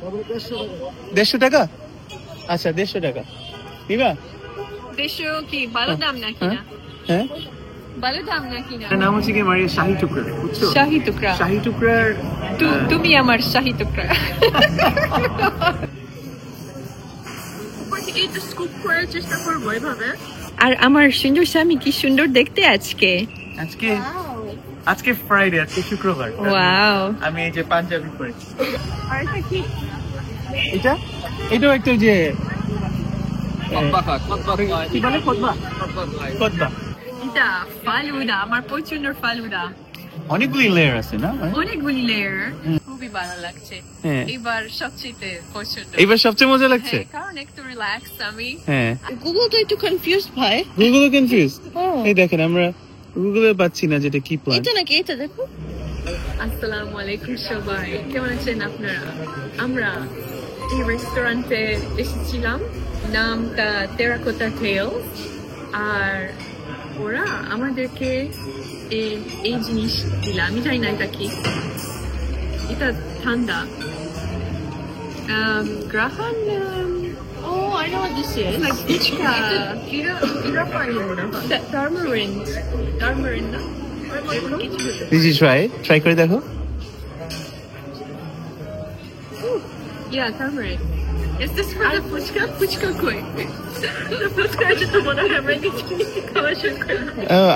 150 টাকা। আচ্ছা 150 টাকা নিবা? 150 কি ভালো দাম নাকি না? হ্যাঁ ভালো দাম নাকি না? নাম হচ্ছে কি মারিয়া শাহী টুকরা, বুঝছো? শাহী টুকরা। শাহী টুকরার তুমি আমার শাহী টুকরা। এটা স্কুপ করে চেষ্টা করবো এভাবে। আর আমার সুন্দর স্বামী কি সুন্দর দেখতে আজকে। আজকে ফ্রাইডে, আজকে শুক্রবার। ওয়াও। আমি এই যে পাঞ্জাবি পরেছি। আর এটা কি? এটাও একটা যে কি বলে খতবা। এটা ফালুদা, আমার পছন্দের ফালুদা। অনেকগুলি লেয়ার আছে না? অনেকগুলি লেয়ার, খুবই ভালো লাগছে। এবার সবচেয়ে মজা লাগছে কারণ একটু রিল্যাক্স আমি। গুগল তো একটু কনফিউজড ভাই। Google confuse? এই দেখেন আমরা গুগলে পাচ্ছি না যেটা কি প্ল্যান। এটা নাকি এটা দেখো। আসসালামু আলাইকুম সবাই, কেমন আছেন আপনারা? আমরা এই রেস্টুরেন্টে এসেছিলাম, নামটা টেরাকোটা টেলস। আর ওরা আমাদেরকে এই জিনিস দিল, আমি জানি না এটা কি। এটা ঠান্ডা গ্রাহান। Oh, I know what this is. It's like Darmarin. Did you try it? Try করে দেখো। Yeah, Darmarin. Is this for the puchka? Puchka koi. The puchka is the one I'm ready to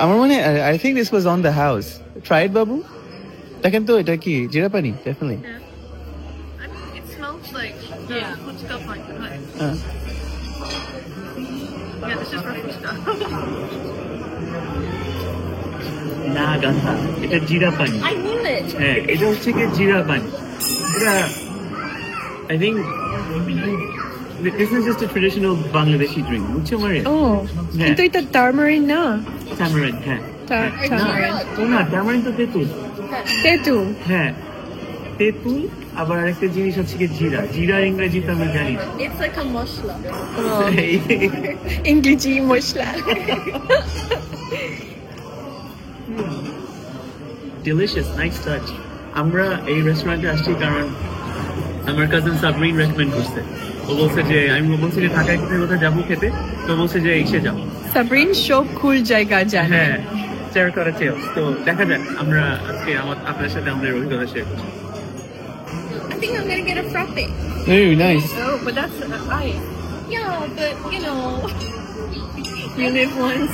আমার মনে I think this was on the house. Try it, babu. দেখেন তো এটা কি জিরা পানি? Definitely. Yeah. I mean, it smells like puchka pani. Yeah, this is for puchka. না গান্ধা, এটা জিরা পানি। I knew it. হ্যাঁ, এটা হচ্ছে কি জিরা পানি। এটা I think this is just a traditional Bangladeshi drink. বুঝছো মারিয়া? Oh, কিন্তু এটা টারমারিন না। টারমারিন, হ্যাঁ। টারমারিন তো তেঁতুল। তেঁতুল? হ্যাঁ, তেঁতুল। আবার আরেকটা জিনিস হচ্ছে কি জিরা। জিরার ইংরেজি তো আমি জানি না। It's like a মশলা। ইংরেজি মশলা। Delicious, nice touch. আমরা এই রেস্টুরেন্টে আসছি কারণ আমার কাজিন সাবরিন রেকমেন্ড করছে। ও বলছে যে আমি বলছি যে ঢাকায় কোথায় যাবো খেতে, তো বলছে যে এসে যাও। সাবরিন সব কুল জায়গা জানে। হ্যাঁ, টেরাকোটা টেলস। তো দেখা যাক আমরা আজকে আপনার সাথে আমাদের অভিজ্ঞতা শেয়ার করছি। I think I'm gonna get a frappe. Very nice. Oh, but that's ice. Yeah, but you know, you live once.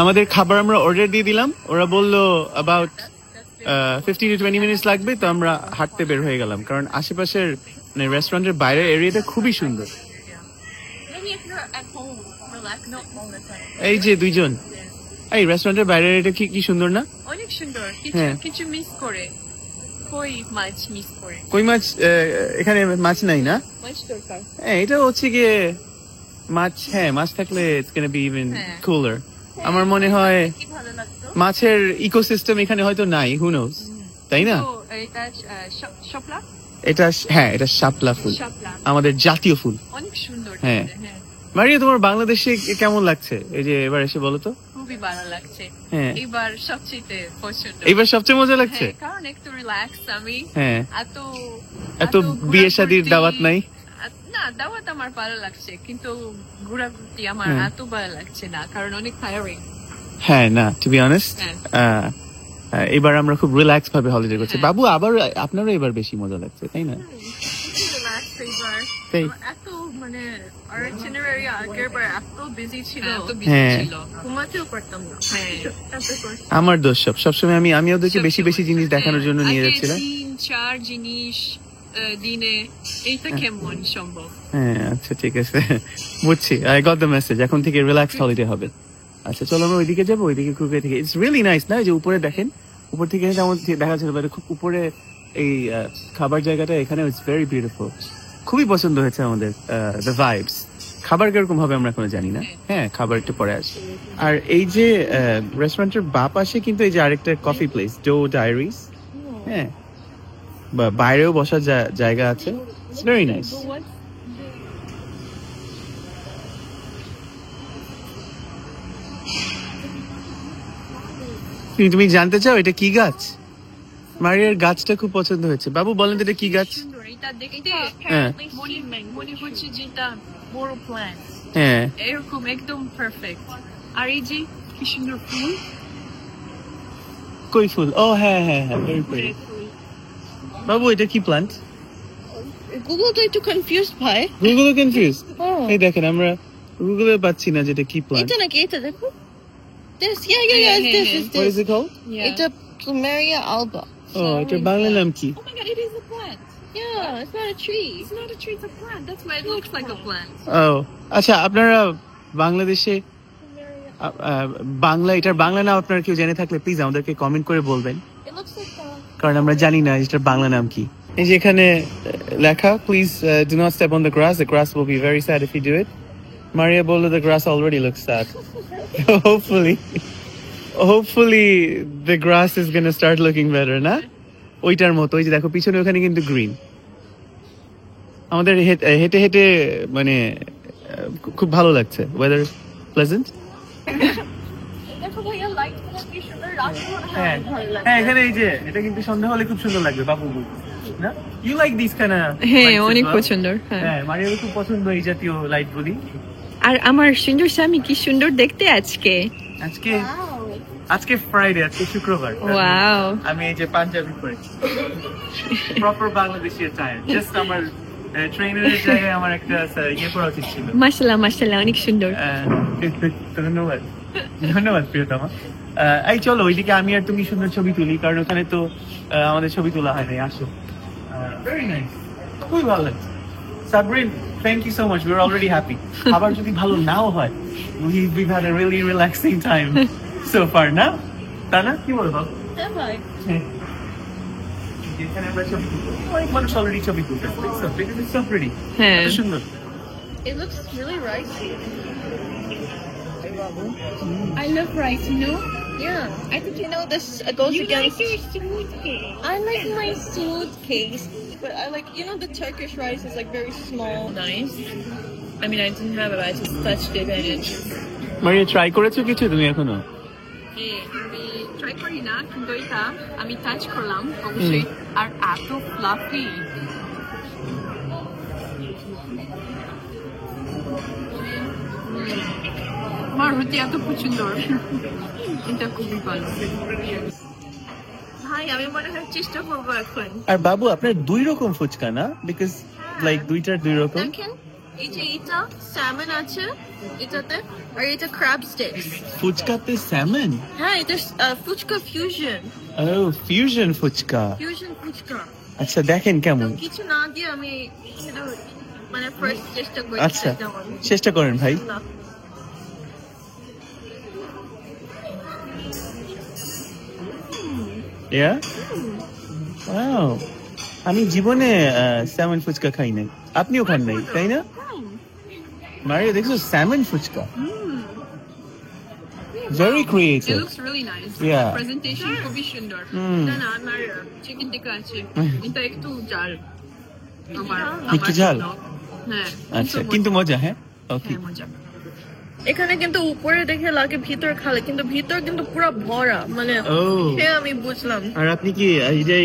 আমাদের খাবার আমরা অর্ডার দিয়ে দিলাম, ওরা বললো about 15 to 20 minutes লাগবে, তো আমরা হাঁটতে বের হয়ে গেলাম কারণ আশেপাশের মানে রেস্টুরেন্টের বাইরের এরিয়াটা খুবই সুন্দর। এই যে দুইজন এই রেস্টুরেন্টের বাইরের এরিয়াটা কি সুন্দর না? অনেক সুন্দর। কিছু মিস করে কই মাছ এখানে মাছ নাই না? এটা হচ্ছে গিয়ে মাছ। হ্যাঁ, মাছ থাকলে it's gonna be even cooler. আমার মনে হয় মাছের ইকোসিস্টেম এখানে হয়তো নাই, who knows, তাই না? এটা হ্যাঁ, এটা শাপলা ফুল, আমাদের জাতীয় ফুল। অনেক সুন্দর। হ্যাঁ মারিয়া, তোমার বাংলাদেশে কেমন লাগছে এই যে এবার এসে বলো তো? খুবই ভালো লাগছে। হ্যাঁ, এবার পছন্দ। এবার সবচেয়ে মজা লাগছে কারণ একটু রিল্যাক্স আমি। হ্যাঁ, এত বিয়ে শাদীর দাওয়াত নাই না। দাওয়াত আমার ভালো লাগছে, কিন্তু ঘোরাঘুরি আমার এত ভালো লাগছে না কারণ অনেক টায়ারিং। হ্যাঁ না, টু বি অনেস্ট এবার আমরা খুব রিল্যাক্স ভাবে হলিডে করছি। বাবু আবার আপনারও এবার বেশি মজা লাগছে, তাই না? এত মানে আমার দোষ সবসময় আমি ওদেরকে বেশি বেশি জিনিস দেখানোর জন্য নিয়ে যাচ্ছিলাম। 3-4 জিনিস দিনে, এইটা কেমন সম্ভব? হ্যাঁ আচ্ছা ঠিক আছে, বুঝছি। I got the message. এখন থেকে রিল্যাক্স হলিডে হবে। আচ্ছা চলো আমরা ওইদিকে যাবো। ওইদিকে খুব থেকে ইটস রিয়েলি নাইস না? যে উপরে দেখেন, উপর থেকে যেমন দেখা যাচ্ছে খুব উপরে এই খাবার জায়গাটা এখানে ইটস ভেরি বিউটিফুল। খুবই পছন্দ হয়েছে আমাদের দ্য ভাইবস। খাবার কিরকম হবে আমরা এখনো জানি না। হ্যাঁ, খাবার একটু পরে আসে। আর এই যে রেস্টুরেন্টের বাঁ পাশে কিন্তু এই যে আরেকটা কফি প্লেস, ডো ডায়েরিজ। হ্যাঁ, বাইরেও বসার জায়গা আছে। It's very nice. তুমি জানতে চাও এটা কি গাছ? মারিয়ার গাছটা খুব পছন্দ হয়েছে। বাবু বলেন তো এটা কি গাছ? সুন্দর এটা দেখতে। হ্যাঁ। মনে হচ্ছে যেটা বড় প্ল্যান্ট হ্যাঁ এরকম একদম পারফেক্ট। আর এই যে কি সুন্দর ফুল, কই ফুল? ও হ্যাঁ হ্যাঁ হ্যাঁ very pretty। ফুলের ফুল। বাবু এটা কি প্লান্ট? গুগল তো একটু কনফিউজড ভাই। গুগলে কনফিউজ। Oh. এই দেখেন আমরা গুগলে পাচ্ছি না যেটা কি প্লান্ট। এটা নাকি এটা দেখো। This yeah it's this is What is this. it called? Yeah. এটা Plumeria alba. ও এটার বাংলা নাম কি? Oh my god, it is a plant. Yeah, it's not a tree. It's not a tree, it's a plant. That's why it looks like a plant. ও আচ্ছা, আপনারা বাংলাদেশে বাংলা এটার বাংলা নাম আপনারা কেউ জেনে থাকলে প্লিজ আমাদেরকে কমেন্ট করে বলবেন, It looks like কারণ আমরা জানি না এটার বাংলা নাম কি। এই যে এখানে লেখা please do not step on the grass, the grass will be very sad if you do it. Maria বললো the grass already looks sad. Hopefully the grass is gonna start looking better, না? ওইটার মতো ওই যে দেখো পিছনে ওখানে কিন্তু গ্রিন। আমাদের হেঁটে হেঁটে মানে খুব ভালো লাগছে, ওয়েদার প্লেজেন্ট। দেখো ভাইয়া লাইট গুলো কি সুন্দর, রাস্তা হ্যাঁ হ্যাঁ এখানে এই যে এটা কিন্তু সন্ধ্যা হলে খুব সুন্দর লাগবে বাবু, না? You like this kind of? হ্যাঁ অনেক পছন্দ। হ্যাঁ মারিয়ার খুব পছন্দ এই জাতীয় লাইট গুলি। আর আমার সুন্দর স্বামী কি সুন্দর দেখতে আজকে। আজকে ফ্রাইডে, আজকে শুক্রবার। ওয়াও, আমি এই যে পাঞ্জাবি পরেছি, প্রপার বাংলাদেশি অ্যাটায়ার। জাস্ট আমার ট্রেনের জায়গায় আমার একটা ইয়ে পরা উচিত ছিল। মাশাআল্লাহ মাশাআল্লাহ অনেক সুন্দর। ধন্যবাদ ধন্যবাদ প্রিয়তমা। এই চলো ওইদিকে আমি আর তুমি সুন্দর ছবি তুলি, কারণ ওখানে তো আমাদের ছবি তোলা হয় নাই। আসো, ভেরি নাইস, খুবই ভালো লাগছে। Sabrin, thank you so much, we are already happy. আবার যদি ভালো নাও হয়, we've had a really relaxing time so far, না? তা না, কি বলো বাবু? that ভাই। এখানে আমরা ছবি তুলবো, অনেক মানুষ অলরেডি ছবি তুলতেছে, because it's so pretty, হ্যাঁ। এত সুন্দর। It looks really ricey. I love rice, you know? Yeah, I think this goes against. suitcase. I like my suitcase, but I like the Turkish rice is like very small. Nice. I mean, I didn't have it, I just touched it and it just... Maria try করেছো কিছু তুমি এখনো? আমি try করি না, কিন্তু এটা আমি টাচ করলাম অবশ্যই, আর এত ফ্লাফি। আমার হতে এত পছন্দ, এটা খুবই ভালো। ভাই আমি মনে হয় চেষ্টা করবো এখন। আর বাবু আপনার দুই রকম ফুচকা, না? বিকজ লাইক দুইটার দুই রকম। দেখেন এই যে এটা স্যামন আছে এটাতে, আর এটা ক্র্যাব স্টিক্স। ফুচকাতে স্যামন? হ্যাঁ, এটা ফুচকা ফিউশন। ও ফিউশন ফুচকা। ফিউশন ফুচকা। আচ্ছা দেখেন কেমন। কিছু না দিয়ে আমি শুধু মানে ফার্স্ট চেষ্টা করি। আচ্ছা চেষ্টা করেন ভাই। Yeah? Wow. আমি জীবনে স্যামন ফুচকা খাই নাই, আপনিও খান নাই তাই না? মারিয়া দেখছো salmon fuchka, very It creative. looks really nice. Yeah. Presentation খুবই সুন্দর। এটা না আমার চিকেন টিক্কা আছে, এটা একটু ঝাল। একটু ঝাল? হ্যাঁ আচ্ছা কিন্তু মজা। হ্যাঁ ওকে। হ্যাঁ মজা। এখানে কিন্তু উপরে দেখে লাগে ভিতর খালে, কিন্তু ভিতর কিন্তু পুরো ভরা, মানে খেয়ে আমি বুঝলাম। আর আপনি কি এই যে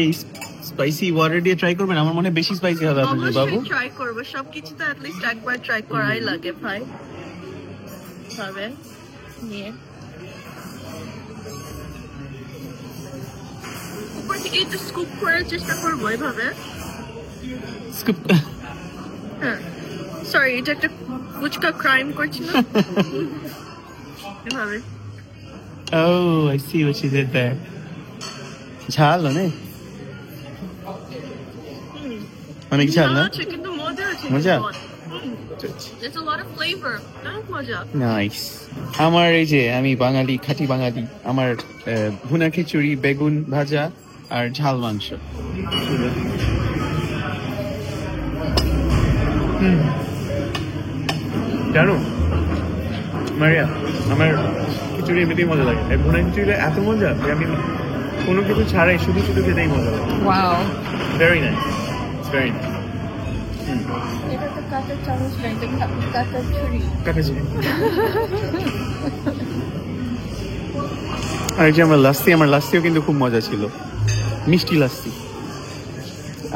স্পাইসি ওয়াটার দিয়ে ট্রাই করবেন? আমার মনে হয় বেশি স্পাইসি হবে আপনাদের বাবু। অবশ্যই ট্রাই করব, সবকিছু তো at least একবার ট্রাই করাই লাগে ভাই। ভাবে নিয়ে উপর থেকে একটু স্কুপ করার চেষ্টা করবো এভাবে। স্কুপ। হ্যাঁ সরি, এটা একটা ফুচকা ক্রাইম করছি না এভাবে। Oh, I see what she did there. ঝাল অনেক, অনেক ঝাল না? আছে কিন্তু মজা আছে। মজা? There's a lot of flavor. অনেক মজা। নাইস। আমার এই যে আমি বাঙালি, খাঁটি বাঙালি, আমার ভুনা খিচুড়ি, বেগুন ভাজা আর ঝাল মাংস। জানো মারিয়া, আমার খিচুড়ি এমনিতেই মজা লাগে। ভুনা খিচুড়িটা এত মজা যে আমি কোনো কিছু ছাড়াই শুধু শুধু খেতেই মজা লাগে। Wow. Very nice, very nice. এটা তো কাঁচা চামচ না, এটা কাঁচা ছুরি। আর এই যে আমার লাস্সি, আমার লাস্সিও কিন্তু খুব মজা ছিল। মিষ্টি লাস্সি।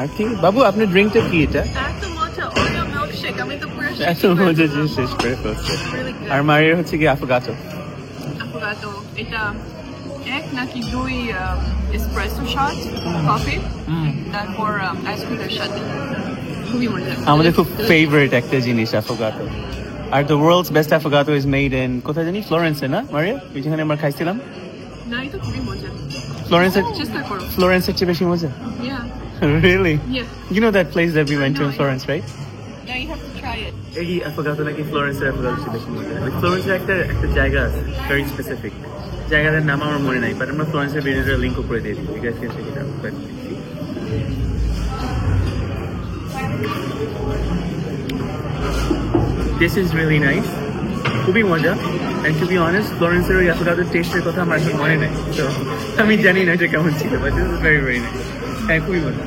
আর কি বাবু আপনার ড্রিঙ্কটা কি এটা? এত মজা ওরিও মিল্কশেক আমি তো পুরো এত মজা জিনিস শেষ করে ফেলছে। আর মারিয়ার হচ্ছে কি আফোগাটো। আফোগাটো এটা এক নাকি দুই এসপ্রেসো শট কফি তারপর আইসক্রিমের সাথে খুবই মজা। আমাদের খুব ফেভারিট একটা জিনিস আফোগাটো। আর the world's best affogato is made in কোথায় জানি ফ্লোরেন্সে না মারিয়া? ওই যেখানে আমরা খাইছিলাম না এটা খুবই মজা। ফ্লোরেন্সের চেষ্টা করো। ফ্লোরেন্সের চেয়ে বেশি মজা? Yeah. Really? Yeah. You know that place that we went to in Florence, right? Now you have to try it. এই আফোগাটো নাকি ফ্লোরেন্সের আফোগাটো চেয়ে বেশি মজা। ফ্লোরেন্সের একটা জায়গা আছে ভেরি স্পেসিফিক, জায়গাটার নাম আমার মনে নাই, বাট আমরা ফ্লোরেন্সের ভিডিওটা লিঙ্ক করে দিয়ে দিই। You guys can check it out. But this is really nice. খুবই মজা। And to be honest, ফ্লোরেন্সের ওই আফোগাটোর টেস্টের কথা আমার এখন মনে নাই, তো আমি জানি না যে কেমন ছিল, but this is very very nice. হ্যাঁ খুবই মজা।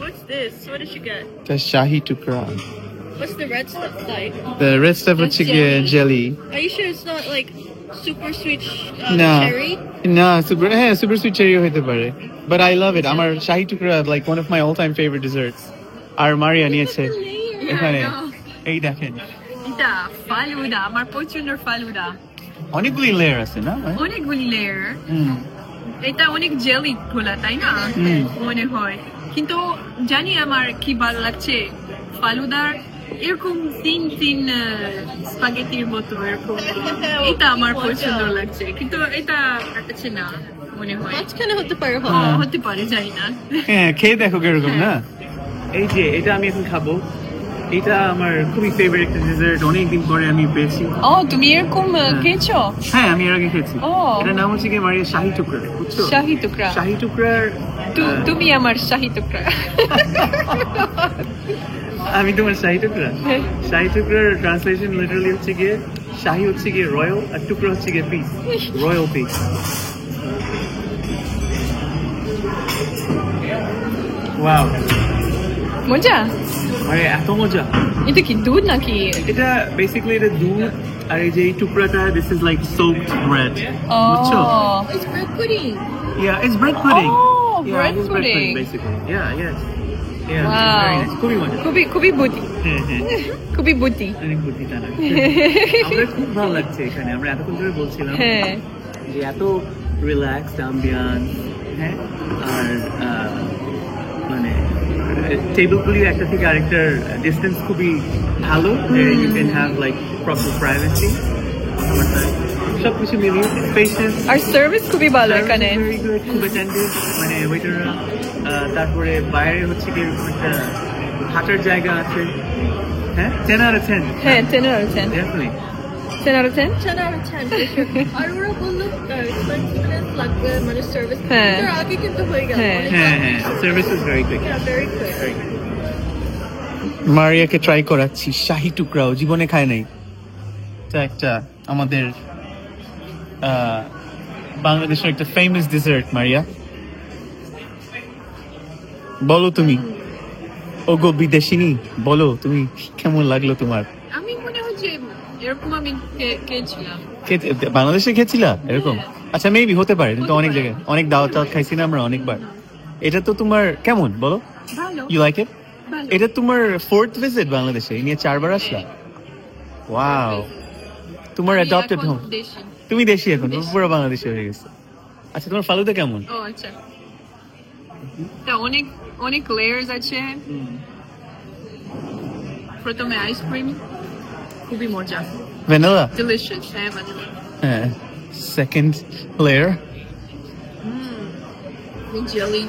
What's this? What did you get? The Shahi Tukra. What's the red stuff like? The red stuff That's হচ্ছে গিয়ে jelly. Are you sure it's not like super sweet No. cherry? না super sweet cherry হতে পারে, but I love it. আমার শাহি টুকরা like one of my all time favorite desserts. আর মারিয়া নিয়েছে এখানে, এই দেখেন এটা ফালুদা, আমার পছন্দ ফালুদা। অনেকগুলি লেয়ার আছে না? অনেকগুলি লেয়ার, এটা অনেক জেলি গুলা তাই না মনে হয়, কিন্তু জানি আমার কি ভালো লাগছে ফালুদার এরকম তিন স্পাগেটির মতো এরকম, এটা আমার পছন্দ লাগছে, কিন্তু এটা আছে না মনে হয়। মাঝখানে হতে পারে হতে পারে জানি না। হ্যাঁ খেয়ে দেখো কিরকম না। এই যে এটা আমি এখন খাবো, এটা আমার খুবই ফেভারিট একটা ডেজার্ট, অনেকদিন পরে আমি পেয়েছি। ও তুমি এরকম খেয়েছো? হ্যাঁ আমি এর আগে খেয়েছি। ও এটার নাম হচ্ছে কি মারিয়া শাহি টুকরা, বুঝছো? শাহি টুকরা। শাহি টুকরার তুমি আমার শাহি টুকরা। আমি তোমার শাহি টুকরা। শাহি টুকরার ট্রান্সলেশন লিটারালি হচ্ছে গিয়ে শাহি হচ্ছে গিয়ে রয়্যাল আর টুকরা হচ্ছে গিয়ে পিস, রয়্যাল পিস। ওয়াও মজা, মানে এত মজা। এটা কি দুধ নাকি? এটা বেসিক্যালি এটা দুধ, আর এই যে এই টুকরাটা this is like soaked bread, বুঝছো? It's bread pudding. Yeah, it's bread pudding. Oh, Yeah, bread it's pudding. basically. Yeah, yes. Yeah, Wow. very nice. খুবই মজা। খুবই বুদ্ধি, হ্যাঁ হ্যাঁ খুবই বুদ্ধি। অনেক বুদ্ধি তা না। আমরা খুব ভালো লাগছে এখানে, আমরা এতক্ষণ ধরে বলছিলাম হ্যাঁ যে এত রিল্যাক্সড অ্যাম্বিয়েন্স, হ্যাঁ, আর মানে টেবিলগুলি একটা থেকে আরেকটার ডিস্টেন্স খুবই ভালো, you can have like proper privacy, সবকিছু মিলিয়ে স্পেসেস। আর সার্ভিস খুবই ভালো এখানে, খুব অ্যাটেন্টিভ, মানে ওয়েটাররা। তারপরে বাইরে হচ্ছে কি এরকম একটা হাঁটার জায়গা আছে। হ্যাঁ 10 out of 10. হ্যাঁ 10 out of 10, Definitely. 10 out of 10। 10 out of 10 for sure. আর ওরা বললো expensiveness লাগবে মানে সার্ভিস হ্যাঁ। তার আগে কিন্তু হয়ে গেল। হ্যাঁ। হ্যাঁ হ্যাঁ service is very quick. Yeah, very quick. মারিয়াকে ট্রাই করাচ্ছি শাহি টুকরাও, জীবনে খায় নাই। এটা একটা আমাদের বাংলাদেশের একটা ফেমাস ডেজার্ট। মারিয়া বলো তুমি, ওগো বিদেশিনী, বলো তুমি কেমন লাগলো তোমার? আমি মনে হয় যে এরকম আমি খেয়েছিলাম। বাংলাদেশে খেয়েছিলা এরকম? আচ্ছা মেবি হতে পারে, কিন্তু অনেক জায়গায় অনেক দাওয়াত টাওয়াত খাইছি না আমরা অনেকবার। এটা তো তোমার কেমন বলো? ভালো। You like it? ভালো। এটা তোমার 4th ভিজিট বাংলাদেশে, এই নিয়ে 4 বার আসলা? ওয়াও, তোমার অ্যাডপ্টেড হোম। দেশি। তুমি দেশি এখন, পুরো বাংলাদেশি হয়ে গেছে। আচ্ছা তোমার ফালুদা কেমন? ও আচ্ছা, তা অনেক লেয়ার্স আছে। প্রথমে আইসক্রিম, খুবই মজা, ভ্যানিলা। ডিলিশিয়াস। হ্যাঁ vanilla। হ্যাঁ, সেকেন্ড লেয়ার জেলি,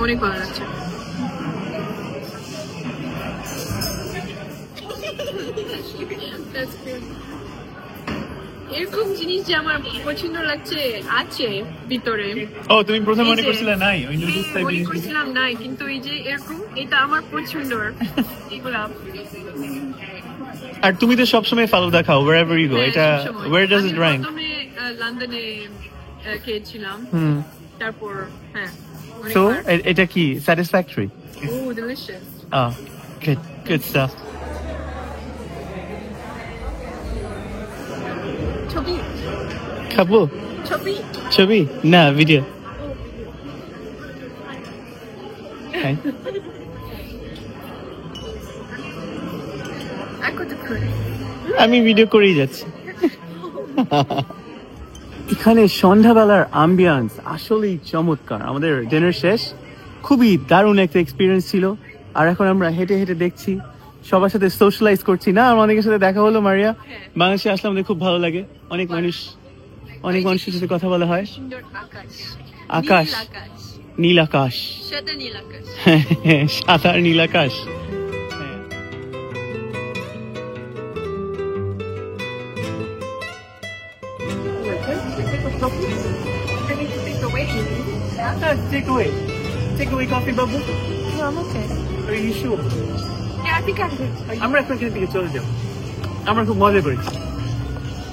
অনেক ভালো লাগছে। That's good. এরকম জিনিস যে আমার পছন্দ লাগছে আছে ভিতরে। ও তুমি প্রথমে মনে এই যে- করছিলে নাই ওই নুডলস টাইপ মনে জিনিস? করছিলাম নাই, কিন্তু এই যে এরকম এটা আমার পছন্দ এগুলা। আর তুমি তো সবসময় ফালুদা খাও wherever you go, এটা where does it rank? প্রথমে লন্ডনে খেয়েছিলাম, তারপর হ্যাঁ So এটা কি satisfactory? delicious. Oh, good stuff. ছবি খাবো ছবি ছবি না ভিডিও আমি ভিডিও করেই যাচ্ছি এখানে সন্ধ্যাবেলার আম্বিয়ান্স আসলেই চমৎকার আমাদের ডিনার শেষ খুবই দারুণ একটা এক্সপিরিয়েন্স ছিল আর এখন আমরা হেঁটে হেঁটে দেখছি সবার সাথে সোশ্যালাইজ করছি না আমার অনেকের সাথে দেখা হলো মারিয়া বাংলাদেশে আসলে আমাদের খুব ভালো লাগে অনেক মানুষের সাথে কথা বলা হয় সুন্দর আকাশ আকাশ নীল আকাশ নীল আকাশ সাদা নীল আকাশ সাদা আর নীল আকাশ Take away coffee, Babu. No, I'm okay. Are you sure? Yeah, I think I'm good. আমরা এখন এখান থেকে চলে যাব আমরা খুব মজা করেছি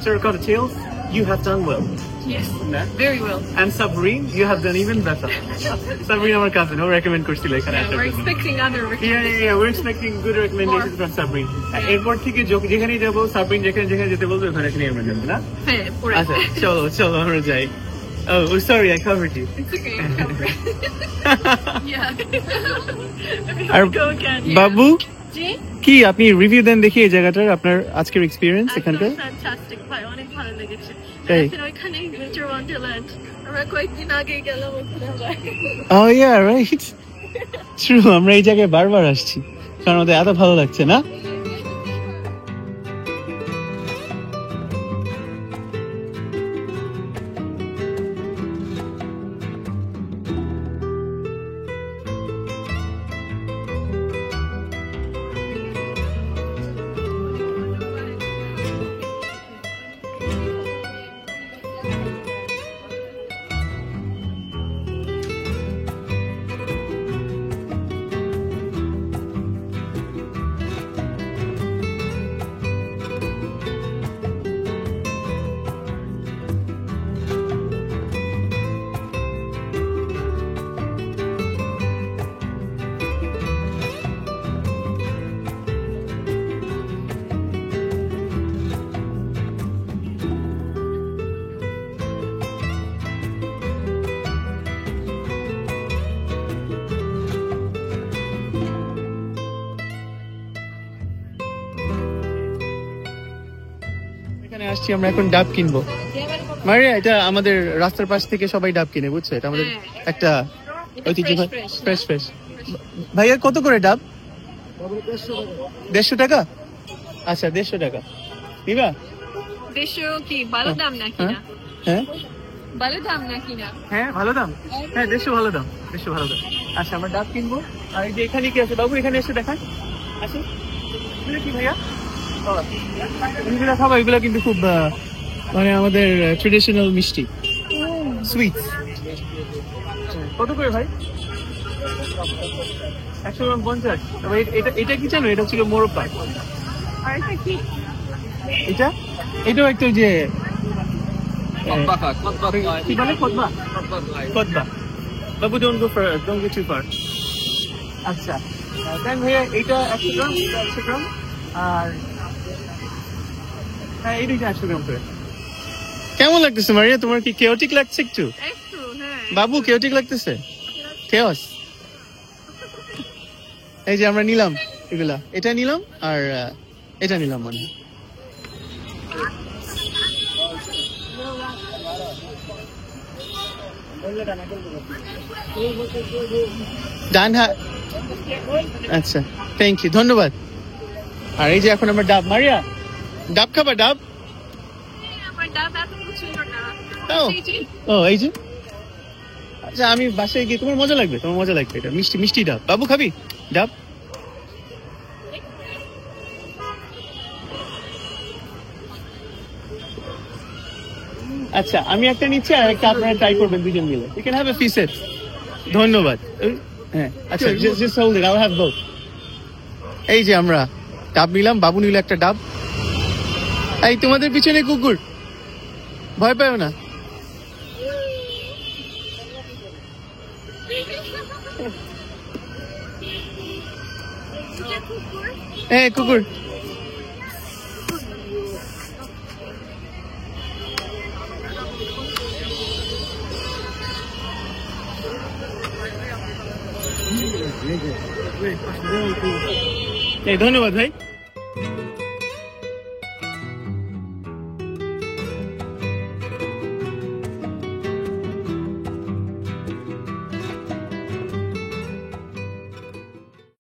Terracotta Tales, you have done well. Yes, না? very well. And Sabrine, you have done even better. Sabrine, our cousin, who recommend করছিল এখানে Yeah, আসার we're জন্য। expecting other Yeah, we're expecting good recommendations from Sabrine. এরপর থেকে যেখানেই যাবো সাবরিন যেখানে যেতে বলবে ওখানে আমরা যাবো না হ্যাঁ, পুরো। আচ্ছা চলো আমরা যাই Oh, sorry, I covered you. It's okay. Yeah. R Go again. Yeah. বাবু জি? কি আপনি রিভিউ দেন দেখি এই জায়গাটার আপনার আজকের এক্সপিরিয়েন্স এখানকার একদম fantastic ভাই, অনেক ভালো লেগেছে। তাই? এখন ওইখানে Winter Wonderland, আমরা কয়েকদিন আগে গেলাম ওখানে আবার। Oh yeah, right. True, আমরা এই জায়গায় বারবার আসছি কারণ আমাদের এত ভালো লাগছে না এখানে আসছি আমরা এখন ডাব কিনবো মারিয়া এটা আমাদের রাস্তার পাশ থেকে সবাই ডাব কিনে বুঝছো এটা আমাদের একটা ঐতিহ্য ফ্রেশ ভাইয়া কত করে ডাব 150 টাকা আচ্ছা 150 টাকা নিবা দেশীয় কি ভালো দাম নাকি না? হ্যাঁ ভালো দাম নাকি না? হ্যাঁ ভালো দাম হ্যাঁ 150 ভালো দাম 150 ভালো দাম আচ্ছা আমরা ডাব কিনবো আর এই যে এখানে কি আছে বাবু এখানে এসে দেখান আসুন এগুলো কি ভাইয়া এগুলো খাবো এগুলো কিন্তু খুব মানে আমাদের ট্রেডিশনাল মিষ্টি সুইটস কত করে ভাই 100 গ্রাম 50 তবে এটা কি জানো এটা হচ্ছে মোরব্বা আর এটা কি? এটাও একটা যে কি বলে খতবা বাবু ডোন্ট গো টু ফার আচ্ছা দেন ভাইয়া এটা 100 গ্রাম 100 গ্রাম আর হ্যাঁ এই দুইটা 100 গ্রাম করে কেমন লাগতেছে মারিয়া তোমার কি কেওটিক লাগছে একটু একটু হ্যাঁ বাবু কেওটিক লাগতেছে কেওস এই যে আমরা নিলাম এগুলা এটা নিলাম আর এটা নিলাম মনে হয় ডান হাত আচ্ছা থ্যাংক ইউ ধন্যবাদ আর এই যে এখন আমরা ডাব মারিয়া ডাব খাবা ডাব আমার ডাব এত পছন্দ না। তাও? এই যে, ও এই যে আচ্ছা আমি বাসায় গিয়ে তোমার মজা লাগবে এটা মিষ্টি মিষ্টি ডাব বাবু খাবি ডাব আচ্ছা আমি একটা নিচ্ছি আর একটা আপনারা ট্রাই করবেন দুজন মিলে you can have a piece ধন্যবাদ হ্যাঁ আচ্ছা just hold it I will have both এই যে আমরা ডাব নিলাম বাবু নিল একটা ডাব এই তোমাদের পিছনে কুকুর ভয় পাও না হ্যাঁ কুকুর এই ধন্যবাদ ভাই।